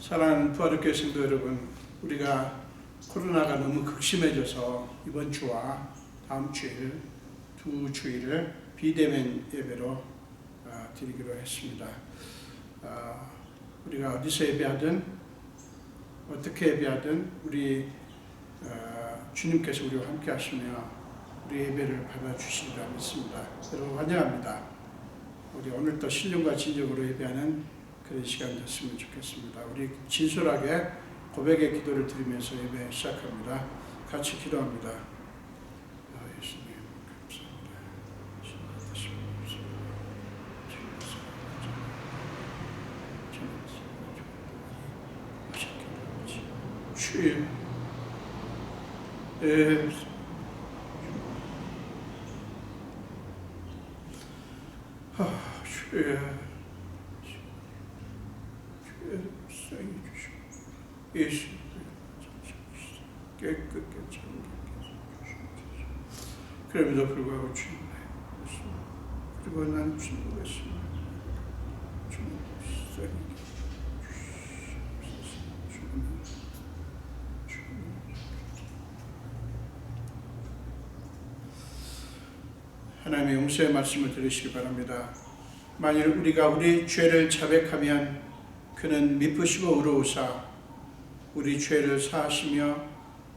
사랑하는 부활교회 성도 여러분, 우리가 코로나가 너무 극심해져서 이번 주와 다음 주일 두 주일을 비대면 예배로 드리기로 했습니다. 우리가 어디서 예배하든 어떻게 예배하든 우리 주님께서 우리와 함께 하시며 우리 예배를 받아주시리라 믿습니다. 여러분 환영합니다. 우리 오늘도 신령과 진정으로 예배하는 그런 시간 됐으면 좋겠습니다. 우리 진솔하게 고백의 기도를 드리면서 예배 시작합니다. 같이 기도합니다. 예수님 감사합니다. 주님 주여 사랑해 주시고 예수 깨끗게 정결케 해주시옵소서. 그럼에도 불구하고 주님 그리고 난 주님 것입니다. 주님 사랑해 주시옵소서. 주님 하나님의 용서의 말씀을 들으시기 바랍니다. 만일 우리가 우리 죄를 자백하면 그는 미쁘시고 의로우사 우리 죄를 사하시며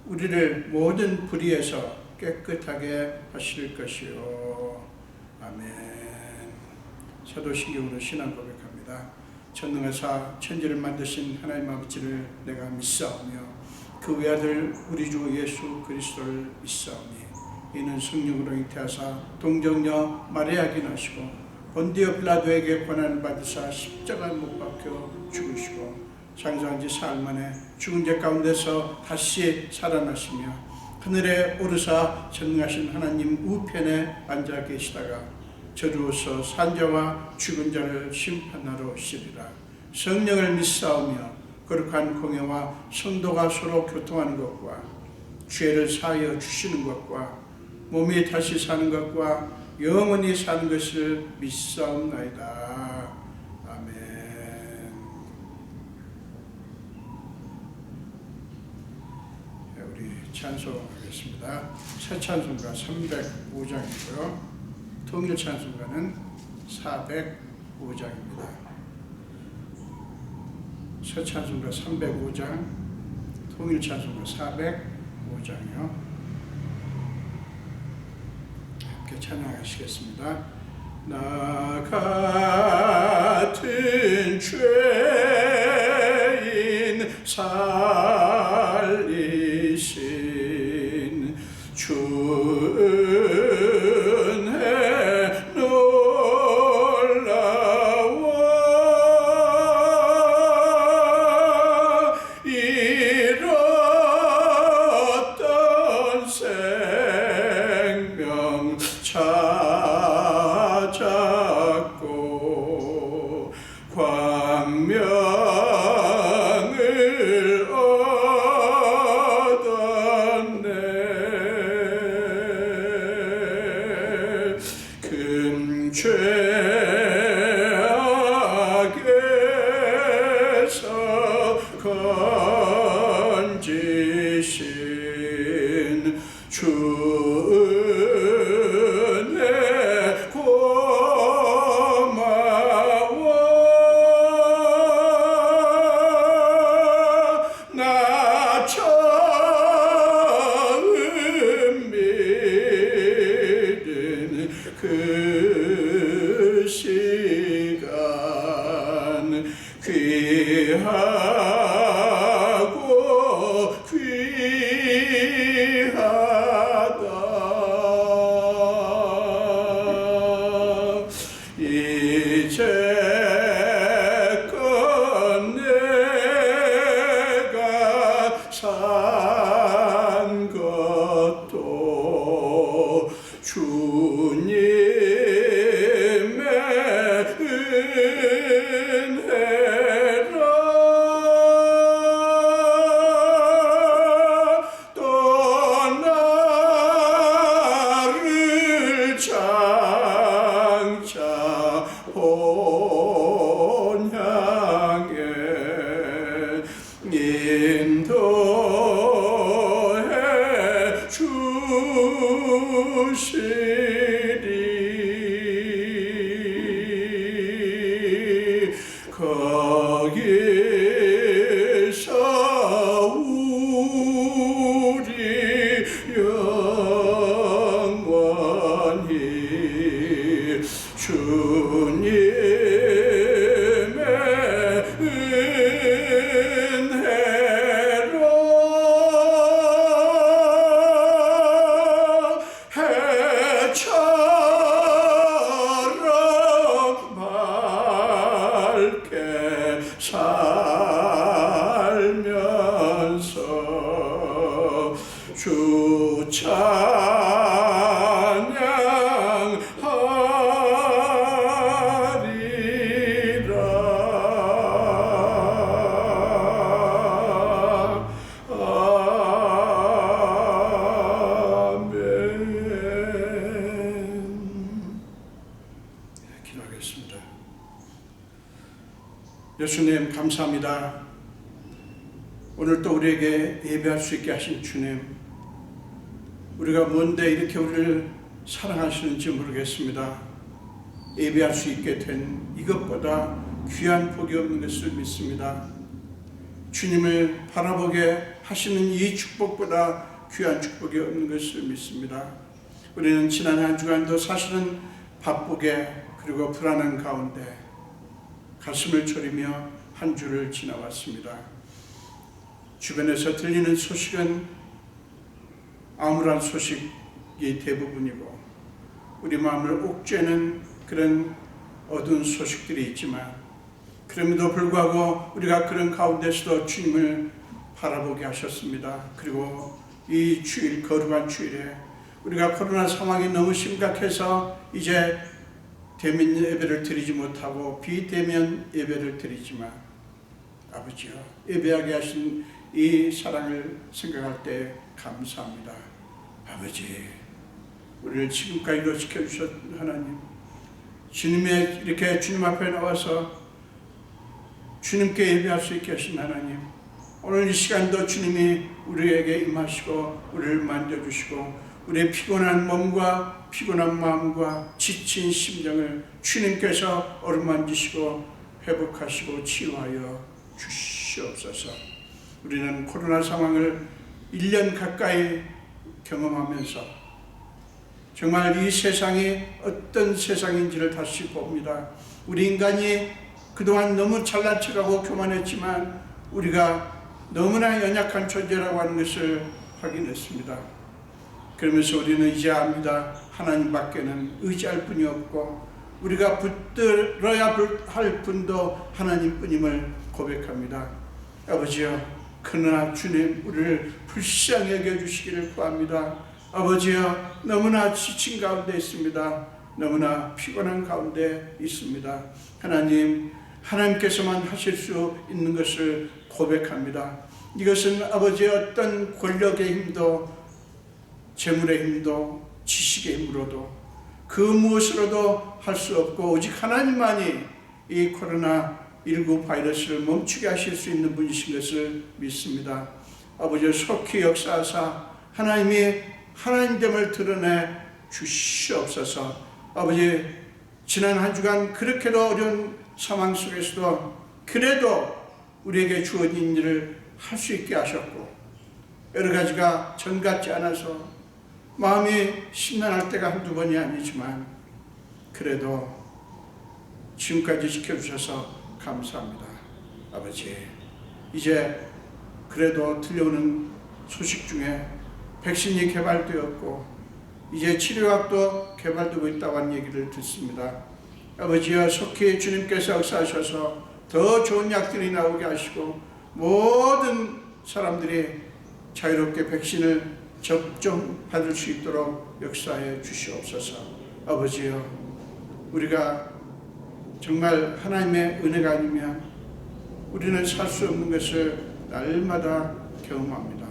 우리를 모든 불의에서 깨끗하게 하실 것이요. 아멘. 사도신경으로 신앙 고백합니다. 전능하사 천지를 만드신 하나님 아버지를 내가 믿사오며 그 외아들 우리 주 예수 그리스도를 믿사오니 이는 성령으로 잉태하사 동정녀 마리아에게 나시고 본디오 빌라도에게 고난을 받으사 십자가에 못 박혀 죽으시고 장사한 지 사흘 만에 죽은 자 가운데서 다시 살아나시며 하늘에 오르사 전능하신 하나님 우편에 앉아 계시다가 저주어서 산자와 죽은 자를 심판하러 오시리라. 성령을 믿사오며 거룩한 공예와 성도가 서로 교통하는 것과 죄를 사하여 주시는 것과 몸이 다시 사는 것과 영원히 사는 것을 믿사옵나이다. 아멘. 우리 찬송하겠습니다. 새 찬송가 305장이고요. 통일 찬송가는 405장입니다. 새 찬송가 305장, 통일 찬송가 405장이요. 찬양하시겠습니다. 나 같은 죄인 살리신 주 은혜 놀라워 잃었던 생명 찾았고 광명을 얻었네. 금죄악에서 건지신 주 그 시간 귀하고 귀하다. 이제껏 내가 산 것도 주님의 은혜라. 인도해 주시리. 거기서 우리 영원히 주님의 은혜로 해처럼 밝게 살면서 주 찬양하리라. 아멘. 기도하겠습니다. 예수님 감사합니다. 오늘 또 우리에게 예배할 수 있게 하신 주님, 우리가 뭔데 이렇게 우리를 사랑하시는지 모르겠습니다. 예배할 수 있게 된 이것보다 귀한 복이 없는 것을 믿습니다. 주님을 바라보게 하시는 이 축복보다 귀한 축복이 없는 것을 믿습니다. 우리는 지난 한 주간도 사실은 바쁘게 그리고 불안한 가운데 가슴을 졸이며 한 주를 지나왔습니다. 주변에서 들리는 소식은 암울한 소식이 대부분이고 우리 마음을 옥죄는 그런 어두운 소식들이 있지만 그럼에도 불구하고 우리가 그런 가운데서도 주님을 바라보게 하셨습니다. 그리고 이 주일, 거룩한 주일에 우리가 코로나 상황이 너무 심각해서 이제 대면 예배를 드리지 못하고 비대면 예배를 드리지만 아버지여, 예배하게 하신 이 사랑을 생각할 때 감사합니다. 아버지, 우리를 지금까지도 지켜주셨던 하나님, 주님의 이렇게 주님 앞에 나와서 주님께 예배할 수 있게 하신 하나님, 오늘 이 시간도 주님이 우리에게 임하시고 우리를 만져주시고 우리의 피곤한 몸과 피곤한 마음과 지친 심령을 주님께서 어루만지시고 회복하시고 치유하여 주시옵소서. 우리는 코로나 상황을 1년 가까이 경험하면서 정말 이 세상이 어떤 세상인지를 다시 봅니다. 우리 인간이 그동안 너무 잘난 척하고 교만했지만 우리가 너무나 연약한 존재라고 하는 것을 확인했습니다. 그러면서 우리는 이제 압니다. 하나님 밖에는 의지할 분이 없고 우리가 붙들어야 할 분도 하나님뿐임을 고백합니다. 아버지여, 그러나 주님 우리를 불쌍히 여겨주시기를 구합니다. 아버지여, 너무나 지친 가운데 있습니다. 너무나 피곤한 가운데 있습니다. 하나님, 하나님께서만 하실 수 있는 것을 고백합니다. 이것은 아버지의 어떤 권력의 힘도 재물의 힘도 지식의 힘으로도 그 무엇으로도 할 수 없고 오직 하나님만이 이 코로나19 바이러스를 멈추게 하실 수 있는 분이신 것을 믿습니다. 아버지, 속히 역사하사 하나님이 하나님됨을 드러내 주시옵소서. 아버지, 지난 한 주간 그렇게도 어려운 상황 속에서도 그래도 우리에게 주어진 일을 할 수 있게 하셨고 여러 가지가 전 같지 않아서 마음이 심란할 때가 한두 번이 아니지만 그래도 지금까지 지켜주셔서 감사합니다. 아버지, 이제 그래도 들려오는 소식 중에 백신이 개발되었고 이제 치료약도 개발되고 있다고 하는 얘기를 듣습니다. 아버지여, 속히 주님께서 역사하셔서 더 좋은 약들이 나오게 하시고 모든 사람들이 자유롭게 백신을 접종받을 수 있도록 역사해 주시옵소서. 아버지여, 우리가 정말 하나님의 은혜가 아니면 우리는 살 수 없는 것을 날마다 경험합니다.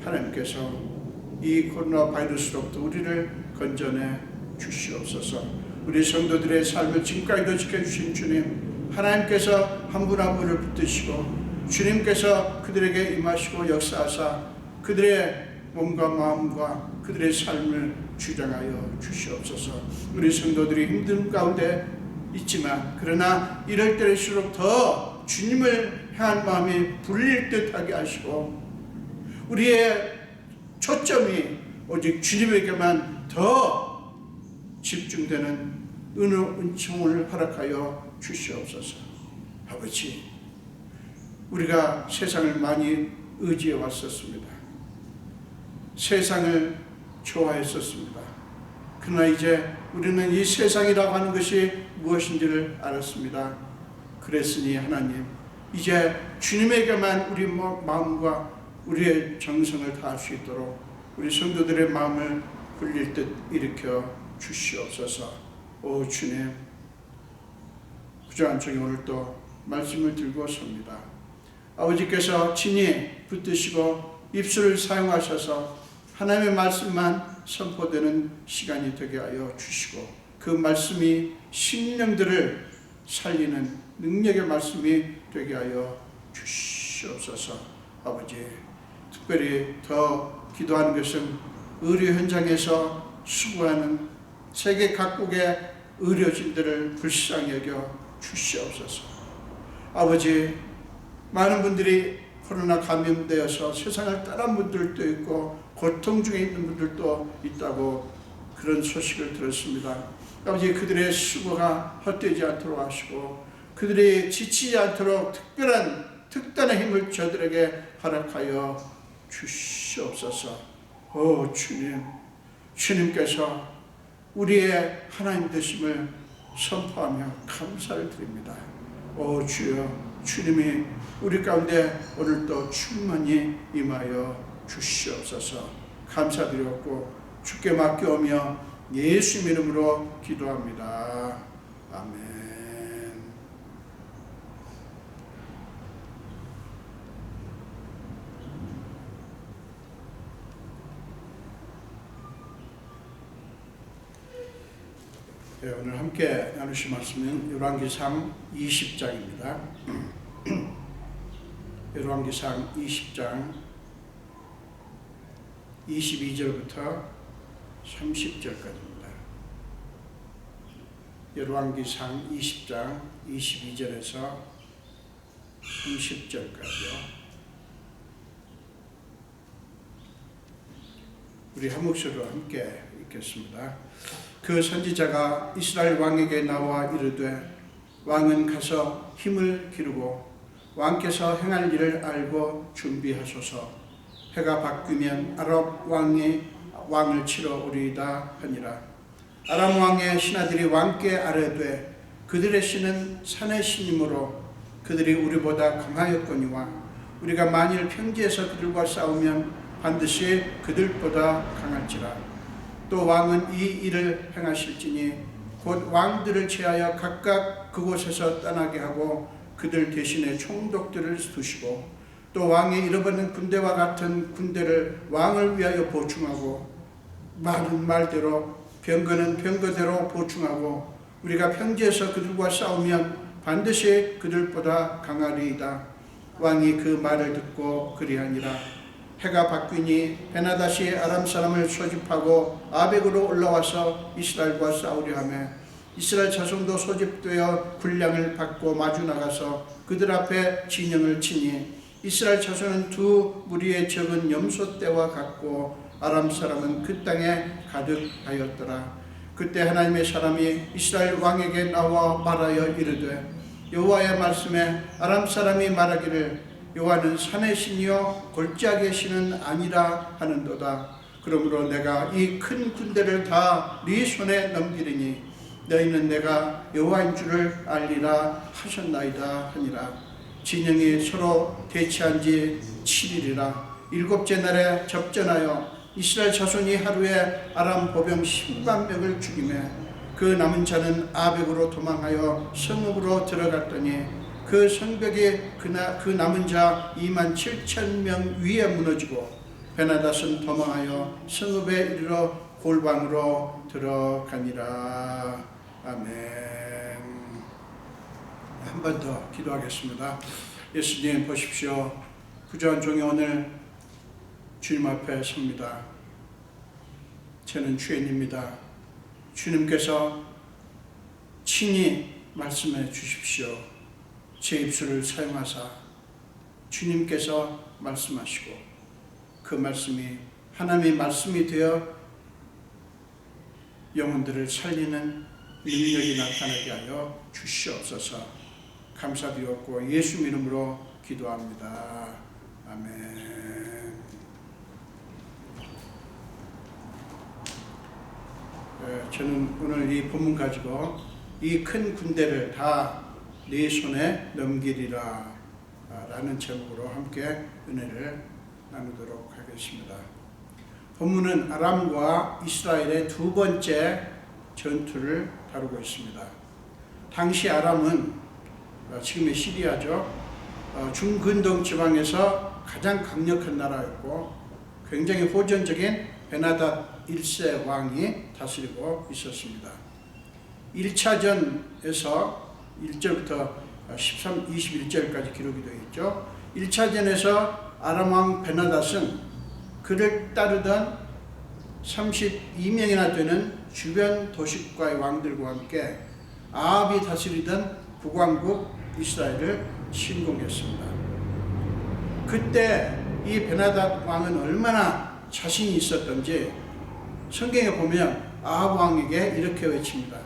하나님께서 이 코로나 바이러스로부터 우리를 건져내 주시옵소서. 우리 성도들의 삶을 지금까지도 지켜주신 주님, 하나님께서 한 분 한 분을 붙드시고 주님께서 그들에게 임하시고 역사하사 그들의 몸과 마음과 그들의 삶을 주장하여 주시옵소서. 우리 성도들이 힘든 가운데 있지만 그러나 이럴 때일수록 더 주님을 향한 마음이 불릴 듯하게 하시고 우리의 초점이 오직 주님에게만 더 집중되는 은총을 허락하여 주시옵소서. 아버지, 우리가 세상을 많이 의지해 왔었습니다. 세상을 좋아했었습니다. 그러나 이제 우리는 이 세상이라고 하는 것이 무엇인지를 알았습니다. 그랬으니 하나님, 이제 주님에게만 우리 마음과 우리의 정성을 다할 수 있도록 우리 성도들의 마음을 불릴 듯 일으켜 주시옵소서. 오 주님, 부족한 중에 오늘 또 말씀을 들고 섭니다. 아버지께서 친히 붙드시고 입술을 사용하셔서 하나님의 말씀만 선포되는 시간이 되게 하여 주시고 그 말씀이 심령들을 살리는 능력의 말씀이 되게 하여 주시옵소서. 아버지, 특별히 더 기도하는 것은 의료 현장에서 수고하는 세계 각국의 의료진들을 불쌍히 여겨 주시옵소서. 아버지, 많은 분들이 코로나 감염되어서 세상을 떠난 분들도 있고 고통 중에 있는 분들도 있다고 그런 소식을 들었습니다. 아버지, 그들의 수고가 헛되지 않도록 하시고 그들이 지치지 않도록 특단의 힘을 저들에게 허락하여 주시옵소서. 오 주님, 주님께서 우리의 하나님 되심을 선포하며 감사를 드립니다. 오 주여, 주님이 우리 가운데 오늘도 충만히 임하여 주시옵소서. 감사드렸고 주께 맡겨오며 예수 이름으로 기도합니다. 아멘. 네, 오늘 함께 나누실 말씀은 열왕기상 20장입니다. 열왕기상 20장 22절부터 30절까지입니다. 열왕기상 20장 22절에서 30절까지요. 우리 한 목소리로 함께 읽겠습니다. 그 선지자가 이스라엘 왕에게 나와 이르되 왕은 가서 힘을 기르고 왕께서 행할 일을 알고 준비하소서. 해가 바뀌면 아랍 왕이 왕을 치러 오리이다 하니라. 아람 왕의 신하들이 왕께 아뢰되 그들의 신은 산의 신이므로 그들이 우리보다 강하였거니와 우리가 만일 평지에서 그들과 싸우면 반드시 그들보다 강할지라. 또 왕은 이 일을 행하실지니 곧 왕들을 제하여 각각 그곳에서 떠나게 하고 그들 대신에 총독들을 두시고 또 왕이 잃어버린 군대와 같은 군대를 왕을 위하여 보충하고 말은 말대로 병거는 병거대로 보충하고 우리가 평지에서 그들과 싸우면 반드시 그들보다 강하리이다. 왕이 그 말을 듣고 그리하니라. 해가 바뀌니 베나다시 아람 사람을 소집하고 아벡으로 올라와서 이스라엘과 싸우려 하며 이스라엘 자손도 소집되어 군량을 받고 마주 나가서 그들 앞에 진영을 치니 이스라엘 자손은 두 무리의 적은 염소 떼와 같고 아람 사람은 그 땅에 가득하였더라. 그때 하나님의 사람이 이스라엘 왕에게 나와 말하여 이르되 여호와의 말씀에 아람 사람이 말하기를 여호와는 산의 신이요 골짜기의 신은 아니라 하는도다. 그러므로 내가 이 큰 군대를 다 네 손에 넘기리니 너희는 내가 여호와인 줄을 알리라 하셨나이다 하니라. 진영이 서로 대치한 지 7일이라. 일곱째 날에 접전하여 이스라엘 자손이 하루에 아람 보병 10만 명을 죽이매 그 남은 자는 아벡으로 도망하여 성읍으로 들어갔더니 그 성벽이 그 남은 자 2만 7천 명 위에 무너지고 베나닷은 도망하여 성읍에 이르러 골방으로 들어가니라. 아멘. 한 번 더 기도하겠습니다. 예수님 보십시오. 부조한 종이 오늘 주님 앞에 섭니다. 저는 죄인입니다. 주님께서 친히 말씀해 주십시오. 제 입술을 사용하사 주님께서 말씀하시고 그 말씀이 하나님의 말씀이 되어 영혼들을 살리는 능력이 나타나게 하여 주시옵소서. 감사드렸고 예수 이름으로 기도합니다. 아멘. 저는 오늘 이 본문 가지고 이 큰 군대를 다 네 손에 넘기리라 라는 제목으로 함께 은혜를 나누도록 하겠습니다. 본문은 아람과 이스라엘의 두 번째 전투를 다루고 있습니다. 당시 아람은 지금의 시리아죠. 중근동 지방에서 가장 강력한 나라였고 굉장히 호전적인 베나닷 1세 왕이 다스리고 있었습니다. 1차전에서 1절부터 21절까지 기록이 되어 있죠. 1차전에서 아람 왕 베나닷은 그를 따르던 32명이나 되는 주변 도시국가의 왕들과 함께 아합이 다스리던 북왕국 이스라엘을 침공했습니다. 그때 이 베나닷 왕은 얼마나 자신이 있었던지 성경에 보면 아합 왕에게 이렇게 외칩니다.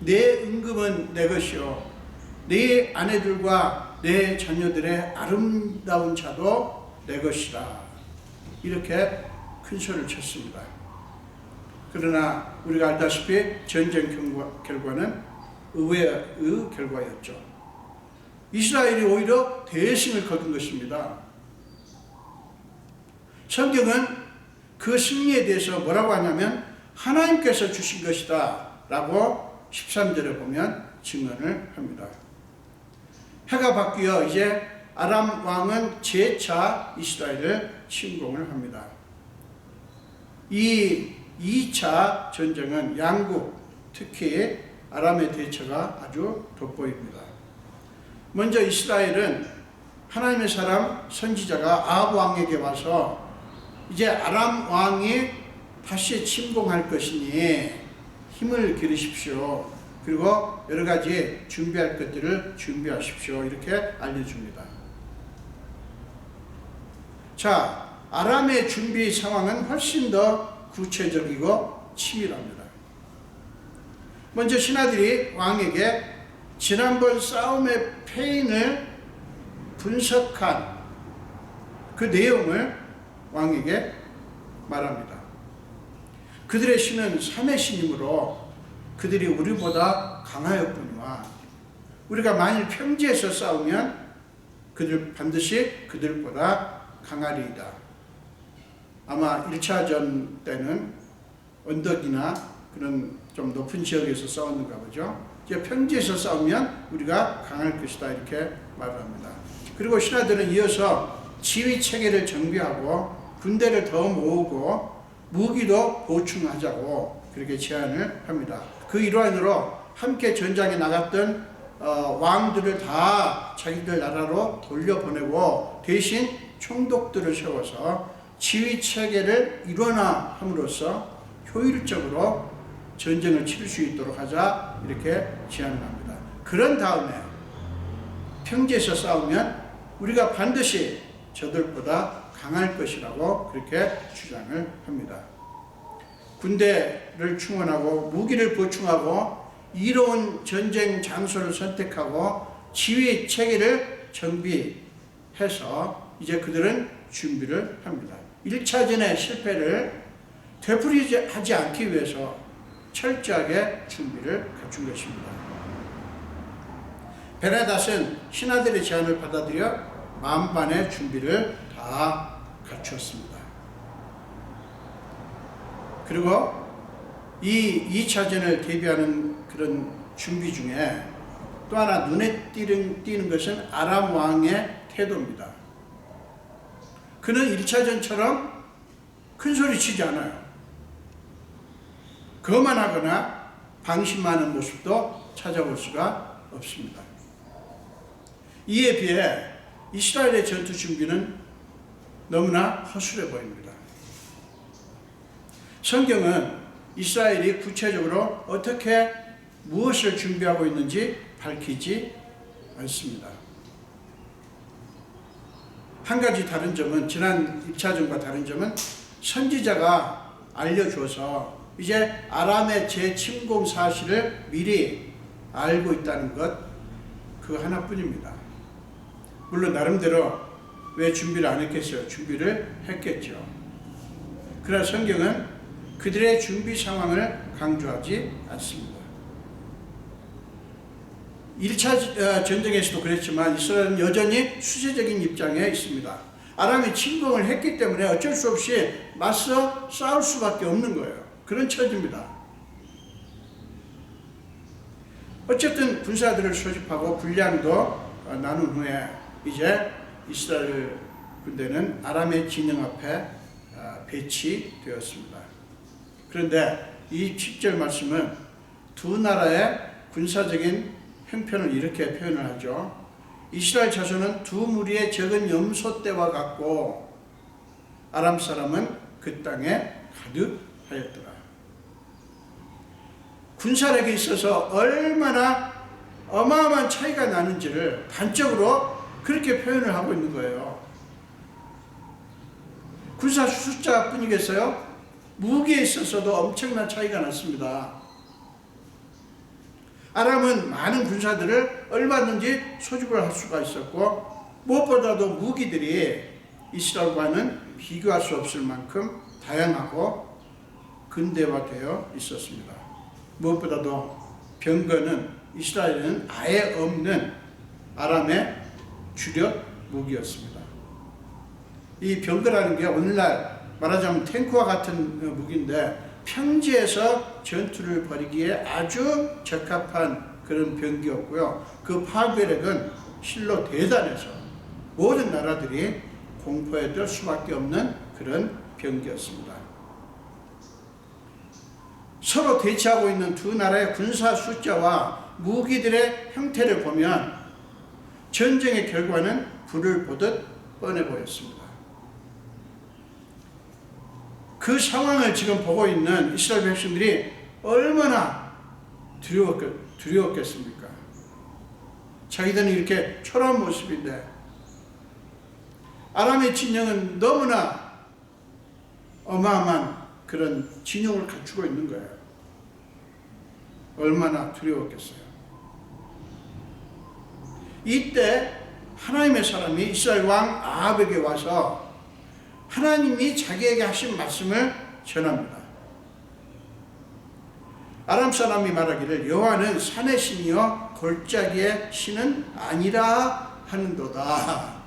내 은금은 내 것이요 내 아내들과 내 자녀들의 아름다운 자도 내 것이라. 이렇게 큰 소리를 쳤습니다. 그러나 우리가 알다시피 전쟁 결과는 의외의 결과였죠. 이스라엘이 오히려 대승을 거둔 것입니다. 성경은 그 승리에 대해서 뭐라고 하냐면 하나님께서 주신 것이다 라고 13절에 보면 증언을 합니다. 해가 바뀌어 이제 아람 왕은 재차 이스라엘을 침공을 합니다. 이 2차 전쟁은 양국, 특히 아람의 대처가 아주 돋보입니다. 먼저 이스라엘은 하나님의 사람 선지자가 아합 왕에게 와서 이제 아람 왕이 다시 침공할 것이니 힘을 기르십시오. 그리고 여러 가지 준비할 것들을 준비하십시오. 이렇게 알려줍니다. 자, 아람의 준비 상황은 훨씬 더 구체적이고 치밀합니다. 먼저 신하들이 왕에게 지난번 싸움의 패인을 분석한 그 내용을 왕에게 말합니다. 그들의 신은 삼의 신이므로 그들이 우리보다 강하였거니와 우리가 만일 평지에서 싸우면 그들 반드시 그들보다 강하리이다. 아마 1차전 때는 언덕이나 그런 좀 높은 지역에서 싸웠는가 보죠. 이제 평지에서 싸우면 우리가 강할 것이다. 이렇게 말합니다. 그리고 신하들은 이어서 지휘 체계를 정비하고 군대를 더 모으고 무기도 보충하자고 그렇게 제안을 합니다. 그 일환으로 함께 전장에 나갔던 왕들을 다 자기들 나라로 돌려보내고 대신 총독들을 세워서 지휘 체계를 일원화함으로써 효율적으로 전쟁을 치를 수 있도록 하자 이렇게 제안을 합니다. 그런 다음에 평지에서 싸우면 우리가 반드시 저들보다 강할 것이라고 그렇게 주장을 합니다. 군대를 충원하고 무기를 보충하고 이로운 전쟁 장소를 선택하고 지휘 체계를 정비해서 이제 그들은 준비를 합니다. 1차전의 실패를 되풀이하지 않기 위해서 철저하게 준비를 갖춘 것입니다. 베나닷은 신하들의 제안을 받아들여 만반의 준비를 다 갖추었습니다. 그리고 이 2차전을 대비하는 그런 준비 중에 또 하나 눈에 띄는 것은 아람 왕의 태도입니다. 그는 1차전처럼 큰 소리 치지 않아요. 거만하거나 방심하는 모습도 찾아볼 수가 없습니다. 이에 비해 이스라엘의 전투 준비는 너무나 허술해 보입니다. 성경은 이스라엘이 구체적으로 어떻게 무엇을 준비하고 있는지 밝히지 않습니다. 한 가지 다른 점은, 지난 입차전과 다른 점은 선지자가 알려줘서 이제 아람의 재침공 사실을 미리 알고 있다는 것, 그 하나뿐입니다. 물론 나름대로 왜 준비를 안 했겠어요? 준비를 했겠죠. 그러나 성경은 그들의 준비 상황을 강조하지 않습니다. 1차 전쟁에서도 그랬지만 이스라엘은 여전히 수세적인 입장에 있습니다. 아람이 침공을 했기 때문에 어쩔 수 없이 맞서 싸울 수밖에 없는 거예요. 그런 처지입니다. 어쨌든 군사들을 소집하고 분량도 나눈 후에 이제 이스라엘 군대는 아람의 진영 앞에 배치되었습니다. 그런데 이 10절 말씀은 두 나라의 군사적인 형편을 이렇게 표현을 하죠. 이스라엘 자손은 두 무리의 적은 염소떼와 같고 아람 사람은 그 땅에 가득하였더라. 군사력에 있어서 얼마나 어마어마한 차이가 나는지를 단적으로 그렇게 표현을 하고 있는 거예요. 군사 숫자뿐이겠어요? 무기에 있어서도 엄청난 차이가 났습니다. 아람은 많은 군사들을 얼마든지 소집을 할 수가 있었고 무엇보다도 무기들이 이스라엘과는 비교할 수 없을 만큼 다양하고 근대화되어 있었습니다. 무엇보다도 병거는 이스라엘에는 아예 없는 아람의 주력 무기였습니다. 이 병거라는 게 오늘날 말하자면 탱크와 같은 무기인데 평지에서 전투를 벌이기에 아주 적합한 그런 병기였고요. 그 파괴력은 실로 대단해서 모든 나라들이 공포에 들 수밖에 없는 그런 병기였습니다. 서로 대치하고 있는 두 나라의 군사 숫자와 무기들의 형태를 보면 전쟁의 결과는 불을 보듯 뻔해 보였습니다. 그 상황을 지금 보고 있는 이스라엘 백성들이 얼마나 두려웠겠습니까? 자기들은 이렇게 초라한 모습인데 아람의 진영은 너무나 어마어마한 그런 진영을 갖추고 있는 거예요. 얼마나 두려웠겠어요. 이때 하나님의 사람이 이스라엘 왕 아합에게 와서 하나님이 자기에게 하신 말씀을 전합니다. 아람 사람이 말하기를 여호와는 산의 신이요 골짜기의 신은 아니라 하는도다.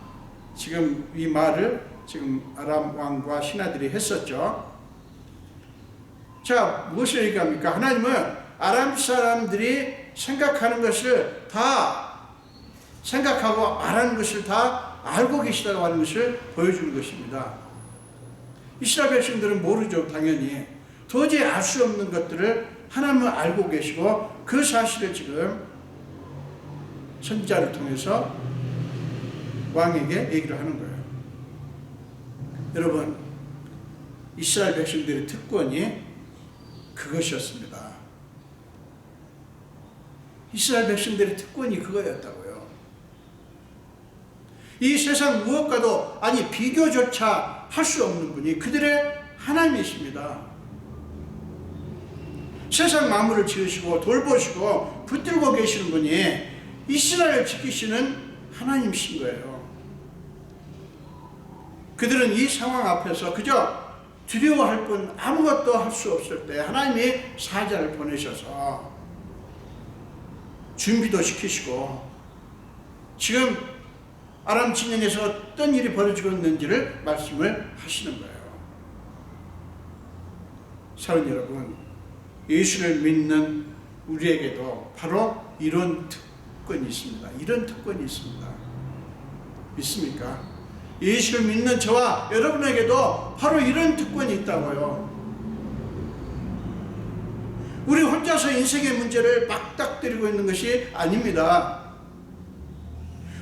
지금 이 말을 지금 아람 왕과 신하들이 했었죠. 자, 무엇을 얘기합니까? 하나님은 아람 사람들이 생각하는 것을 다 생각하고 말하는 것을 다 알고 계시다고 하는 것을 보여주는 것입니다. 이스라엘 백성들은 모르죠, 당연히. 도저히 알 수 없는 것들을 하나님은 알고 계시고 그 사실을 지금 선지자를 통해서 왕에게 얘기를 하는 거예요. 여러분, 이스라엘 백성들의 특권이 그것이었습니다. 이스라엘 백성들의 특권이 그거였다고요. 이 세상 무엇과도 비교조차 할 수 없는 분이 그들의 하나님이십니다. 세상 만물을 지으시고 돌보시고 붙들고 계시는 분이 이스라엘을 지키시는 하나님이신 거예요. 그들은 이 상황 앞에서 그저 두려워할 뿐 아무것도 할 수 없을 때 하나님이 사자를 보내셔서 준비도 시키시고 지금 아람 진영에서 어떤 일이 벌어지고 있는지를 말씀을 하시는 거예요. 사랑하는 여러분, 예수를 믿는 우리에게도 바로 이런 특권이 있습니다. 이런 특권이 있습니다. 믿습니까? 예수를 믿는 저와 여러분에게도 바로 이런 특권이 있다고요. 우리 혼자서 인생의 문제를 막닥뜨리고 있는 것이 아닙니다.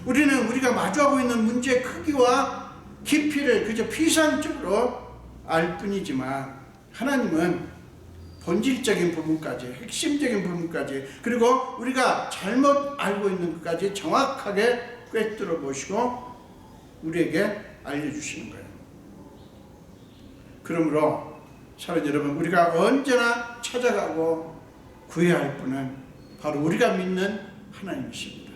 우리는 우리가 마주하고 있는 문제의 크기와 깊이를 그저 피상적으로 알 뿐이지만 하나님은 본질적인 부분까지, 핵심적인 부분까지, 그리고 우리가 잘못 알고 있는 것까지 정확하게 꿰뚫어 보시고 우리에게 알려주시는 거예요. 그러므로 사랑하는 여러분, 우리가 언제나 찾아가고 구해야 할 분은 바로 우리가 믿는 하나님이십니다.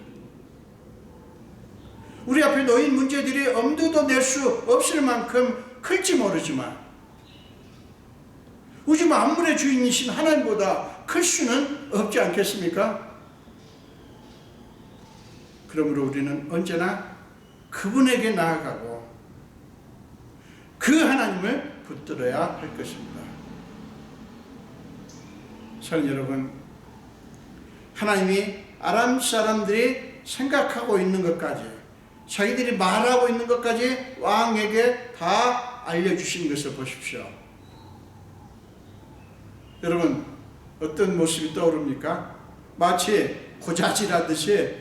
우리 앞에 놓인 문제들이 엄두도 낼 수 없을 만큼 클지 모르지만 우주 만물의 주인이신 하나님보다 클 수는 없지 않겠습니까? 그러므로 우리는 언제나 그분에게 나아가고 그 하나님을 붙들어야 할 것입니다. 사랑하는 여러분, 하나님이 아람 사람들이 생각하고 있는 것까지, 자기들이 말하고 있는 것까지 왕에게 다 알려주신 것을 보십시오. 여러분, 어떤 모습이 떠오릅니까? 마치 고자질하듯이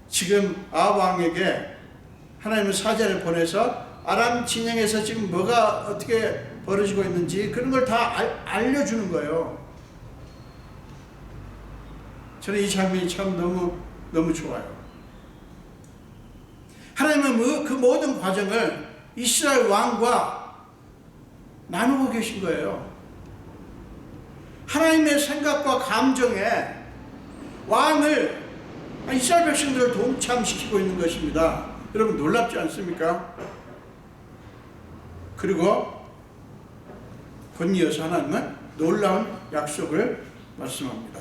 지금 아합 왕에게 하나님은 사자를 보내서 아람 진영에서 지금 뭐가 어떻게 벌어지고 있는지 그런 걸 다 알려주는 거예요. 저는 이 장면이 참 너무 좋아요. 하나님은 그 모든 과정을 이스라엘 왕과 나누고 계신 거예요. 하나님의 생각과 감정에 왕을, 이스라엘 백성들을 동참시키고 있는 것입니다. 여러분 놀랍지 않습니까? 그리고 곧이어서 하나님은 놀라운 약속을 말씀합니다.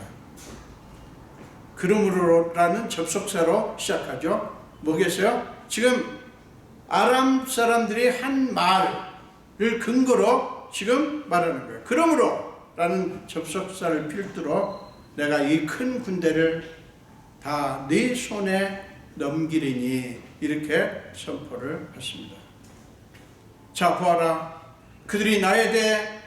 그러므로라는 접속사로 시작하죠. 뭐겠어요? 지금 아람 사람들이 한 말을 근거로 지금 말하는 거예요. 그러므로 라는 접속사를 필두로 내가 이 큰 군대를 다 네 손에 넘기리니 이렇게 선포를 했습니다. 자, 보아라. 그들이 나에 대해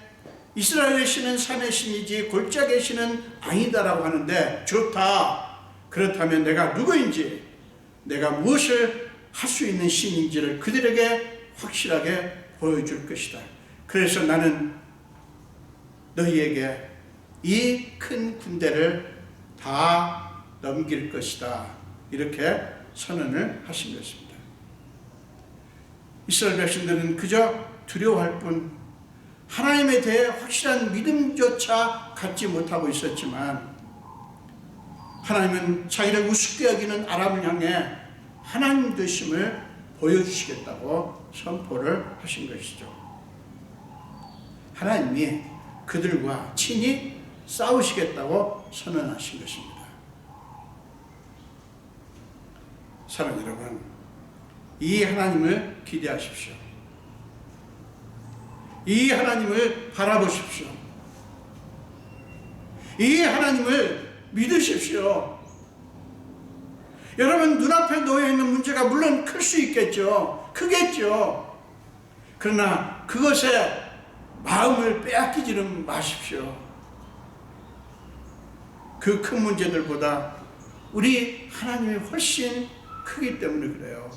이스라엘의 신은 산의 신이지 골짜기의 신은 아니다라고 하는데 좋다. 그렇다면 내가 누구인지, 내가 무엇을 할 수 있는 신인지를 그들에게 확실하게 보여줄 것이다. 그래서 나는 너희에게 이 큰 군대를 다 넘길 것이다. 이렇게 선언을 하신 것입니다. 이스라엘 백성들은 그저 두려워할 뿐 하나님에 대해 확실한 믿음조차 갖지 못하고 있었지만 하나님은 자기를 우습게 여기는 아람을 향해 하나님 되심을 보여주시겠다고 선포를 하신 것이죠. 하나님이 그들과 친히 싸우시겠다고 선언하신 것입니다. 사랑하는 여러분, 이 하나님을 기대하십시오. 이 하나님을 바라보십시오. 이 하나님을 믿으십시오. 여러분 눈앞에 놓여있는 문제가 물론 클 수 있겠죠. 크겠죠. 그러나 그것에 마음을 빼앗기지는 마십시오. 그 큰 문제들보다 우리 하나님이 훨씬 크기 때문에 그래요.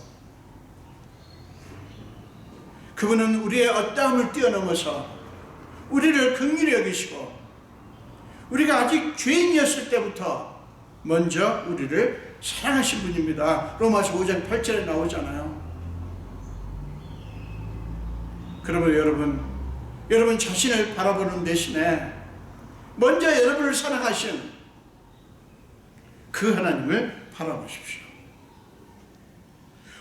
그분은 우리의 어떠함을 뛰어넘어서 우리를 긍휼히 여기시고 우리가 아직 죄인이었을 때부터 먼저 우리를 사랑하신 분입니다. 로마서 5장 8절에 나오잖아요. 그러면 여러분 자신을 바라보는 대신에 먼저 여러분을 사랑하신 그 하나님을 바라보십시오.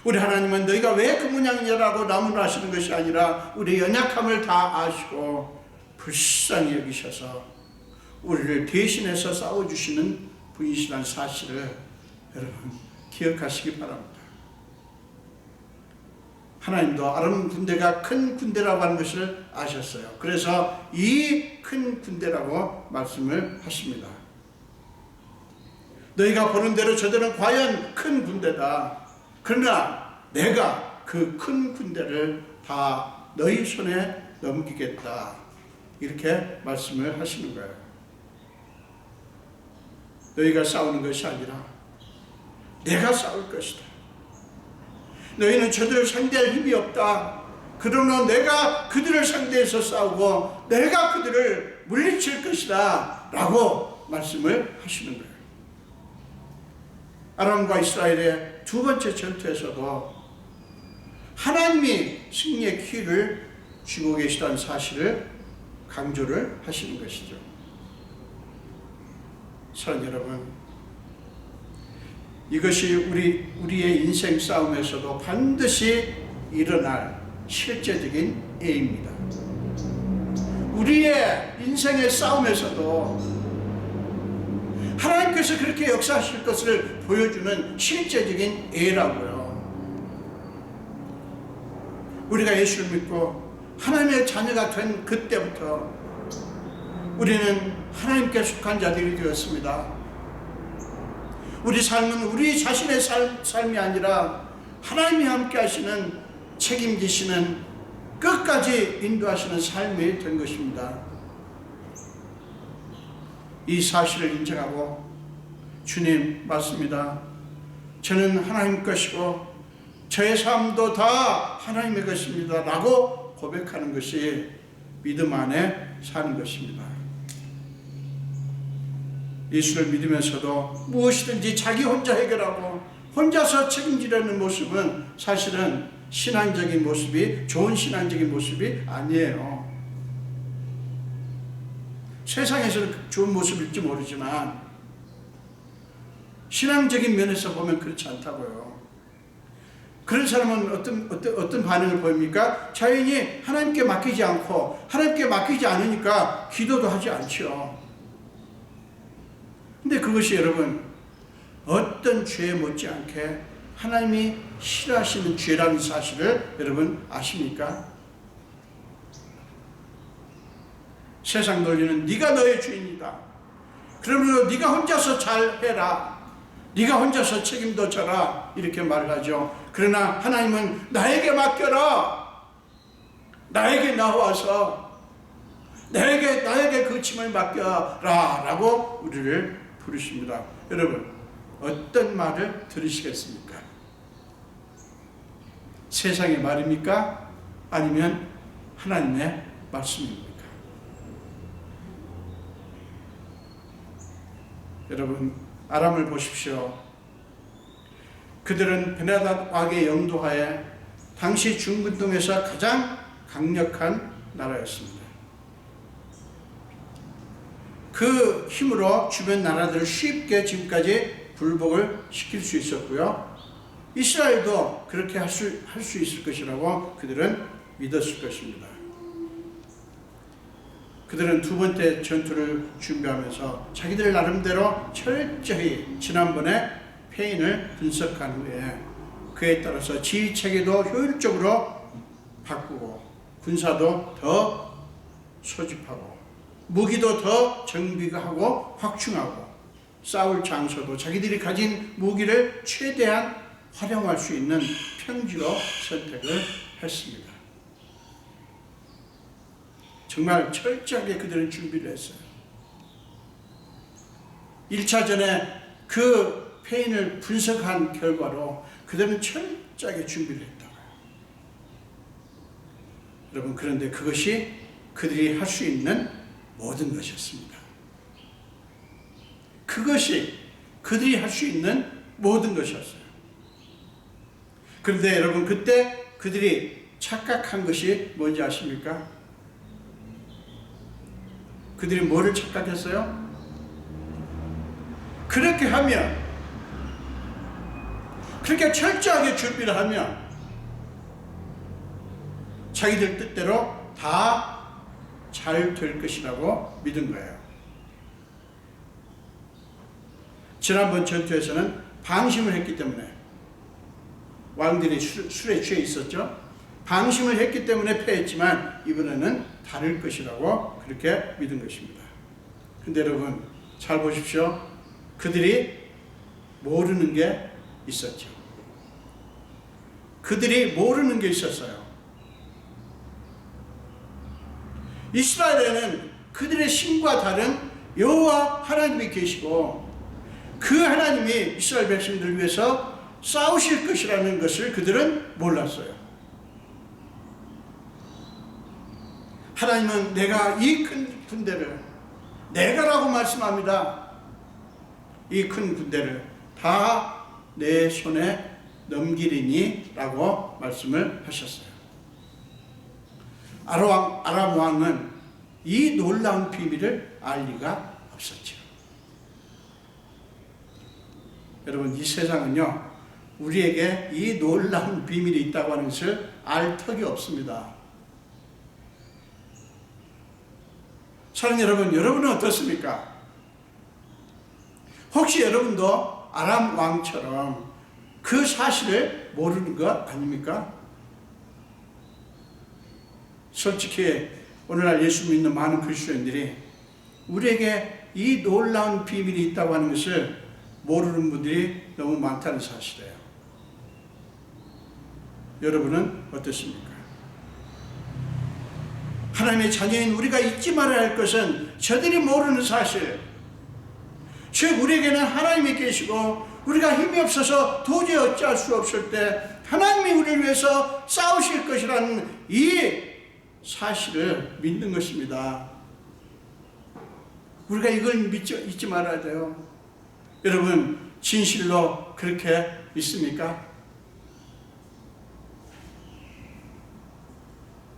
우리 하나님은 너희가 왜 그 모양이냐라고 나무라시는 것이 아니라 우리의 연약함을 다 아시고 불쌍히 여기셔서 우리를 대신해서 싸워주시는 분이시라는 사실을 여러분 기억하시기 바랍니다. 하나님도 아람 군대가 큰 군대라고 하는 것을 아셨어요. 그래서 이 큰 군대라고 말씀을 하십니다. 너희가 보는 대로 저들은 과연 큰 군대다. 그러나 내가 그 큰 군대를 다 너희 손에 넘기겠다. 이렇게 말씀을 하시는 거예요. 너희가 싸우는 것이 아니라 내가 싸울 것이다. 너희는 저들을 상대할 힘이 없다. 그러나 내가 그들을 상대해서 싸우고 내가 그들을 물리칠 것이다 라고 말씀을 하시는 거예요. 아람과 이스라엘의 두 번째 전투에서도 하나님이 승리의 키를 쥐고 계시다는 사실을 강조를 하시는 것이죠. 사랑하는 여러분, 이것이 우리의 인생 싸움에서도 반드시 일어날 실제적인 예입니다. 우리의 인생의 싸움에서도 하나님께서 그렇게 역사하실 것을 보여주는 실제적인 예라고요. 우리가 예수를 믿고 하나님의 자녀가 된 그때부터 우리는 하나님께 속한 자들이 되었습니다. 우리 삶은 우리 자신의 삶이 아니라 하나님이 함께 하시는, 책임지시는, 끝까지 인도하시는 삶이 된 것입니다. 이 사실을 인정하고 주님 맞습니다. 저는 하나님 것이고 저의 삶도 다 하나님의 것입니다 라고 고백하는 것이 믿음 안에 사는 것입니다. 예수를 믿으면서도 무엇이든지 자기 혼자 해결하고 혼자서 책임지려는 모습은 사실은 신앙적인 모습이, 좋은 신앙적인 모습이 아니에요. 세상에서는 좋은 모습일지 모르지만 신앙적인 면에서 보면 그렇지 않다고요. 그런 사람은 어떤 반응을 보입니까? 자연히 하나님께 맡기지 않고 하나님께 맡기지 않으니까 기도도 하지 않죠. 근데 그것이 여러분 어떤 죄에 못지않게 하나님이 싫어하시는 죄라는 사실을 여러분 아십니까? 세상 논리는 네가 너의 죄인이다. 그러므로 네가 혼자서 잘해라. 네가 혼자서 책임도 져라. 이렇게 말을 하죠. 그러나 하나님은 나에게 맡겨라. 나에게 나와서 나에게 그 짐을 맡겨라 라고 우리를 부르십니다. 여러분 어떤 말을 들으시겠습니까? 세상의 말입니까? 아니면 하나님의 말씀입니까? 여러분 아람을 보십시오. 그들은 베나닷 왕의 영도하에 당시 중근동에서 가장 강력한 나라였습니다. 그 힘으로 주변 나라들을 쉽게 지금까지 굴복을 시킬 수 있었고요. 이스라엘도 그렇게 할 수 있을 것이라고 그들은 믿었을 것입니다. 그들은 두 번째 전투를 준비하면서 자기들 나름대로 철저히 지난번에 패인을 분석한 후에 그에 따라서 지휘체계도 효율적으로 바꾸고 군사도 더 소집하고 무기도 더 정비하고 확충하고 싸울 장소도 자기들이 가진 무기를 최대한 활용할 수 있는 평지로 선택을 했습니다. 정말 철저하게 그들은 준비를 했어요. 1차전에 그 패인을 분석한 결과로 그들은 철저하게 준비를 했다고요. 여러분 그런데 그것이 그들이 할 수 있는 모든 것이었습니다. 그것이 그들이 할 수 있는 모든 것이었어요. 그런데 여러분 그때 그들이 착각한 것이 뭔지 아십니까? 그들이 뭐를 착각했어요? 그렇게 하면, 그렇게 철저하게 준비를 하면 자기들 뜻대로 다 잘 될 것이라고 믿은 거예요. 지난번 전투에서는 방심을 했기 때문에 왕들이 술에 취해 있었죠. 방심을 했기 때문에 패했지만 이번에는 다를 것이라고 그렇게 믿은 것입니다. 근데 여러분 잘 보십시오. 그들이 모르는 게 있었죠. 그들이 모르는 게 있었어요. 이스라엘에는 그들의 신과 다른 여호와 하나님이 계시고 그 하나님이 이스라엘 백성들을 위해서 싸우실 것이라는 것을 그들은 몰랐어요. 하나님은 내가 이 큰 군대를, 내가라고 말씀합니다. 이 큰 군대를 다 내 손에 넘기리니 라고 말씀을 하셨어요. 아람 왕은 이 놀라운 비밀을 알 리가 없었죠. 여러분, 이 세상은요, 우리에게 이 놀라운 비밀이 있다고 하는 것을 알 턱이 없습니다. 사랑하는 여러분, 여러분은 어떻습니까? 혹시 여러분도 아람 왕처럼 그 사실을 모르는 것 아닙니까? 솔직히 오늘날 예수 믿는 많은 그리스도인들이 우리에게 이 놀라운 비밀이 있다고 하는 것을 모르는 분들이 너무 많다는 사실이에요. 여러분은 어떻습니까? 하나님의 자녀인 우리가 잊지 말아야 할 것은 저들이 모르는 사실, 즉 우리에게는 하나님이 계시고 우리가 힘이 없어서 도저히 어찌할 수 없을 때 하나님이 우리를 위해서 싸우실 것이라는 이 사실을 믿는 것입니다. 우리가 이걸 잊지 말아야 돼요. 여러분, 진실로 그렇게 믿습니까?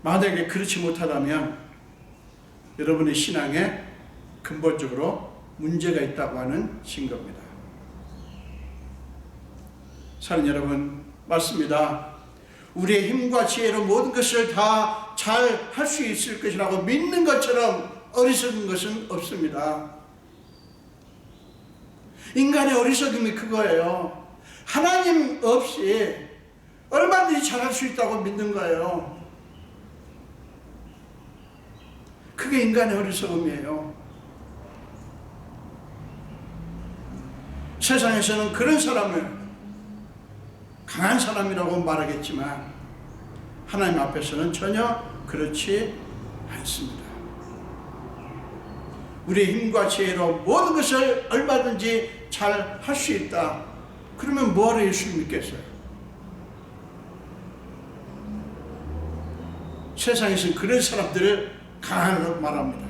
만약에 그렇지 못하다면 여러분의 신앙에 근본적으로 문제가 있다고 하는 증거입니다. 사랑하는 여러분, 맞습니다. 우리의 힘과 지혜로 모든 것을 다 잘 할 수 있을 것이라고 믿는 것처럼 어리석은 것은 없습니다. 인간의 어리석음이 그거예요. 하나님 없이 얼마든지 잘할 수 있다고 믿는 거예요. 그게 인간의 어리석음이에요. 세상에서는 그런 사람을 강한 사람이라고 말하겠지만 하나님 앞에서는 전혀 그렇지 않습니다. 우리의 힘과 지혜로 모든 것을 얼마든지 잘 할 수 있다. 그러면 뭐하러 예수를 믿겠어요? 세상에서는 그런 사람들을 강하다고 말합니다.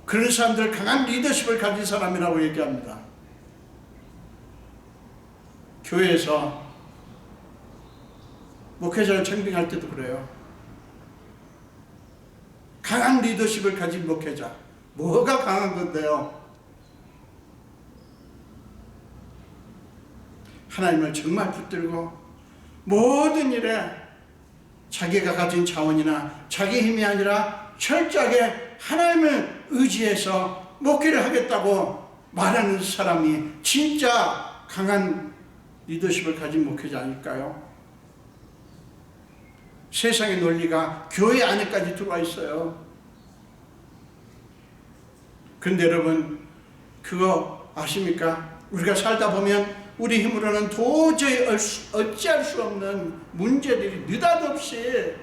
그런 사람들을 강한 리더십을 가진 사람이라고 얘기합니다. 교회에서 목회자를 청빙할 때도 그래요. 강한 리더십을 가진 목회자. 뭐가 강한 건데요? 하나님을 정말 붙들고 모든 일에 자기가 가진 자원이나 자기 힘이 아니라 철저하게 하나님을 의지해서 목회를 하겠다고 말하는 사람이 진짜 강한 리더십을 가진 목회자 아닐까요? 세상의 논리가 교회 안에까지 들어와 있어요. 그런데 여러분, 그거 아십니까? 우리가 살다 보면 우리 힘으로는 도저히 어찌할 수 없는 문제들이 느닷없이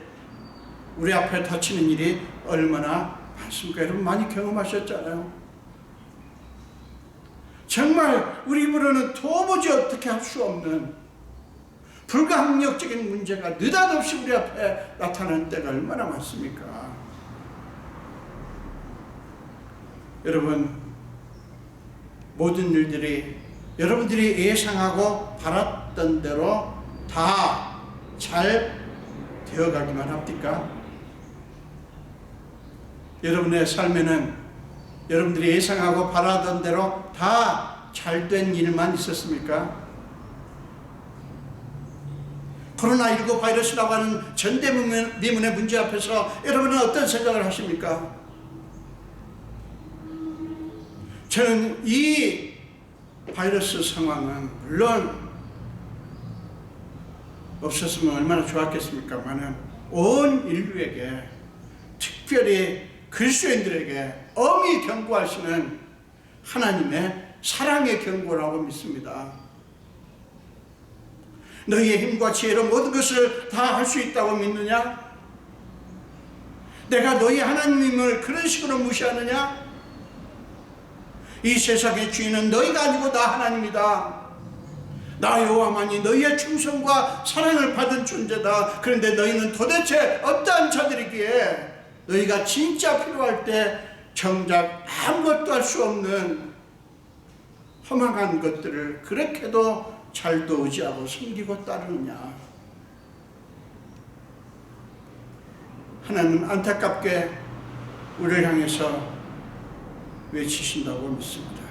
우리 앞에 닥치는 일이 얼마나 많습니까? 여러분 많이 경험하셨잖아요. 정말 우리 힘으로는 도무지 어떻게 할 수 없는 불가항력적인 문제가 느닷없이 우리 앞에 나타나는 때가 얼마나 많습니까? 여러분, 모든 일들이 여러분들이 예상하고 바랐던 대로 다 잘 되어가기만 합니까? 여러분의 삶에는 여러분들이 예상하고 바라던 대로 다 잘된 일만 있었습니까? 코로나19 바이러스라고 하는 전대미문의 문제 앞에서 여러분은 어떤 생각을 하십니까? 저는 이 바이러스 상황은 물론 없었으면 얼마나 좋았겠습니까만은 온 인류에게, 특별히 그리스도인들에게 엄히 경고하시는 하나님의 사랑의 경고라고 믿습니다. 너희의 힘과 지혜로 모든 것을 다 할 수 있다고 믿느냐? 내가 너희 하나님임을 그런 식으로 무시하느냐? 이 세상의 주인은 너희가 아니고 나 하나님이다. 나 여호와만이 너희의 충성과 사랑을 받은 존재다. 그런데 너희는 도대체 어떠한 자들이기에 너희가 진짜 필요할 때 정작 아무것도 할 수 없는 허망한 것들을 그렇게도 잘도 의지하고 섬기고 따르느냐. 하나님은 안타깝게 우리를 향해서 외치신다고 믿습니다.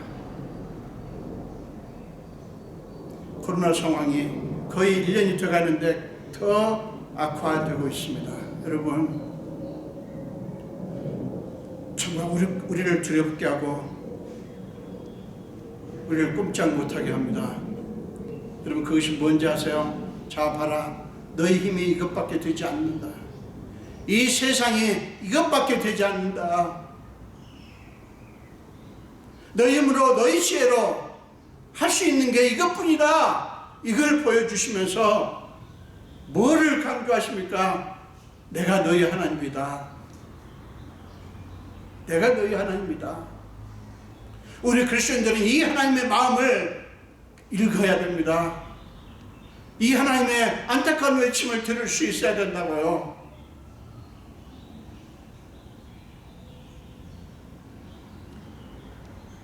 코로나 상황이 거의 1년이 돼가는데 더 악화되고 있습니다. 여러분, 정말 우리를 두렵게 하고 우리를 꼼짝 못하게 합니다. 여러분, 그것이 뭔지 아세요? 자, 봐라. 너희 힘이 이것밖에 되지 않는다. 이 세상이 이것밖에 되지 않는다. 너희 힘으로, 너희 지혜로 할 수 있는 게 이것뿐이다. 이걸 보여주시면서 뭐를 강조하십니까? 내가 너희 하나님이다. 내가 너희 하나님이다. 우리 그리스도인들은 이 하나님의 마음을 읽어야 됩니다. 이 하나님의 안타까운 외침을 들을 수 있어야 된다고요.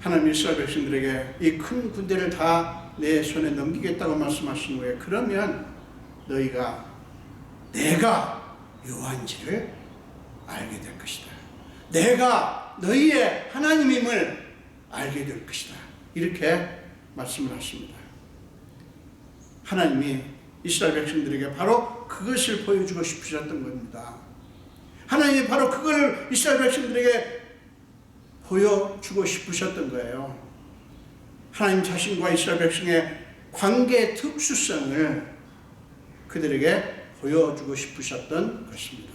하나님 이스라엘 백성들에게 이 큰 군대를 다 내 손에 넘기겠다고 말씀하신 후에 그러면 너희가 내가 여호와인지를 알게 될 것이다. 내가 너희의 하나님임을 알게 될 것이다. 이렇게 말씀을 하십니다. 하나님이 이스라엘 백성들에게 바로 그것을 보여주고 싶으셨던 겁니다. 하나님이 바로 그걸 이스라엘 백성들에게 보여주고 싶으셨던 거예요. 하나님 자신과 이스라엘 백성의 관계의 특수성을 그들에게 보여주고 싶으셨던 것입니다.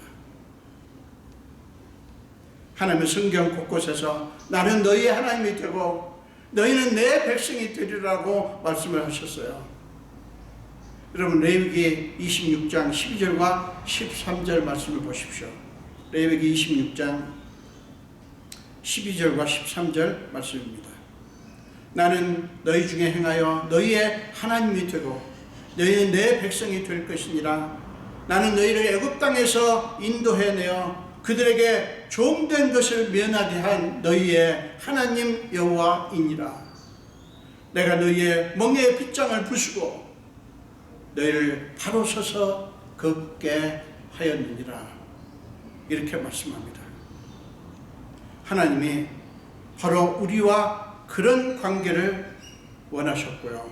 하나님의 성경 곳곳에서 나는 너희의 하나님이 되고 너희는 내 백성이 되리라고 말씀을 하셨어요. 여러분, 레위기 26장 12절과 13절 말씀을 보십시오. 레위기 26장 12절과 13절 말씀입니다. 나는 너희 중에 행하여 너희의 하나님이 되고 너희는 내 백성이 될 것이니라. 나는 너희를 애굽 땅에서 인도해내어 그들에게 종된 것을 면하게 한 너희의 하나님 여호와이니라. 내가 너희의 멍에의 빗장을 부수고 너희를 바로 서서 걷게 하였느니라. 이렇게 말씀합니다. 하나님이 바로 우리와 그런 관계를 원하셨고요.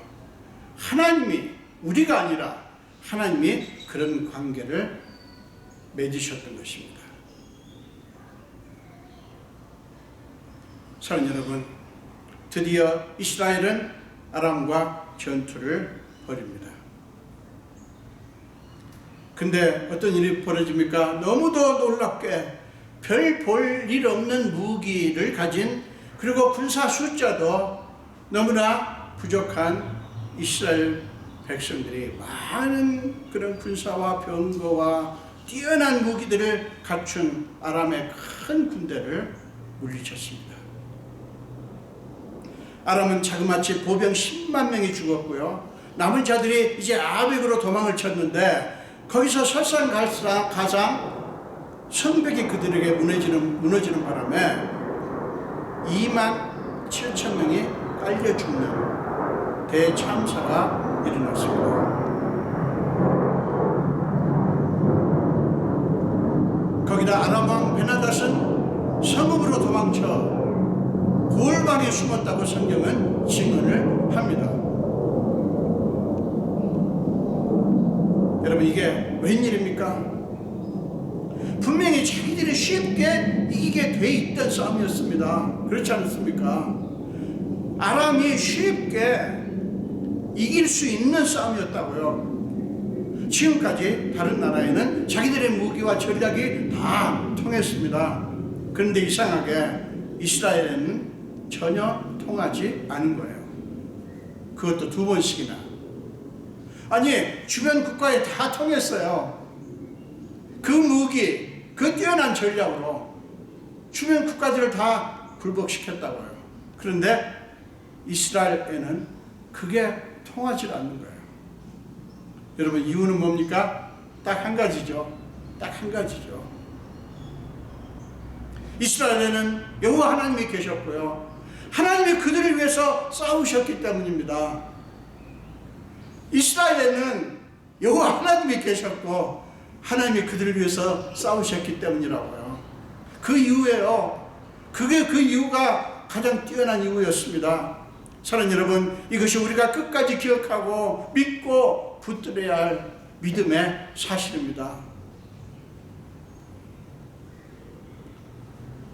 하나님이, 우리가 아니라 하나님이 그런 관계를 맺으셨던 것입니다. 사랑하는 여러분, 드디어 이스라엘은 아람과 전투를 벌입니다. 근데 어떤 일이 벌어집니까? 너무도 놀랍게 별 볼 일 없는 무기를 가진, 그리고 군사 숫자도 너무나 부족한 이스라엘 백성들이 많은 그런 군사와 병거와 뛰어난 무기들을 갖춘 아람의 큰 군대를 물리쳤습니다. 아람은 자그마치 보병 10만 명이 죽었고요. 남은 자들이 이제 아벡으로 도망을 쳤는데 거기서 설상가상 성벽이 그들에게 무너지는 바람에 2만 7천 명이 깔려 죽는 대참사가 일어났습니다. 거기다 아람 왕 베나닷은 성읍으로 도망쳐 골방에 숨었다고 성경은 증언을 합니다. 여러분, 이게 웬일입니까? 분명히 자기들이 쉽게 이기게 돼 있던 싸움이었습니다. 그렇지 않습니까? 아람이 쉽게 이길 수 있는 싸움이었다고요. 지금까지 다른 나라에는 자기들의 무기와 전략이 다 통했습니다. 그런데 이상하게 이스라엘에는 전혀 통하지 않은 거예요. 그것도 2번씩이나. 아니, 주변 국가에 다 통했어요. 그 무기, 그 뛰어난 전략으로 주변 국가들을 다 굴복시켰다고요. 그런데 이스라엘에는 그게 통하지 않는 거예요. 여러분, 이유는 뭡니까? 딱 한 가지죠. 딱 한 가지죠. 이스라엘에는 여호와 하나님이 계셨고요, 하나님이 그들을 위해서 싸우셨기 때문입니다. 이스라엘에는 여호와 하나님이 계셨고 하나님이 그들을 위해서 싸우셨기 때문이라고요. 그 이유예요. 그게 그 이유가 가장 뛰어난 이유였습니다. 사랑하는 여러분, 이것이 우리가 끝까지 기억하고 믿고 붙들어야 할 믿음의 사실입니다.